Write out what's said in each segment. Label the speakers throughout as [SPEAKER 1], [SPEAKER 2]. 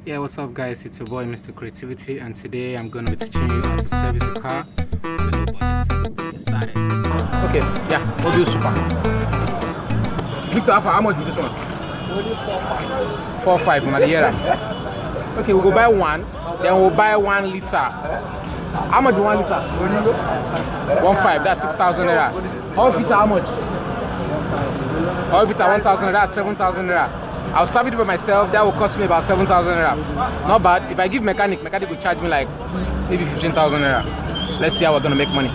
[SPEAKER 1] Yeah, what's up guys, it's your boy Mr. Creativity, and today I'm going to be teaching you how to service a car on a low budget. Let's get started.
[SPEAKER 2] Okay, yeah, Mobil Super. Victor, how much is this one? 4.5 on the year. Okay, we'll go buy one, then we'll buy 1 liter. How much is 1 liter? 1.5, that's 6,000 naira. All liter, how much? All liter 1,000 naira, that's 7,000 naira. I'll serve it by myself, that will cost me about 7,000 naira. Not bad. If I give mechanic will charge me like maybe 15,000 naira. Let's see how we're gonna make money.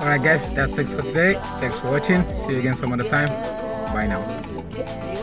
[SPEAKER 1] Alright guys, that's it for today. Thanks for watching. See you again some other time. Bye now.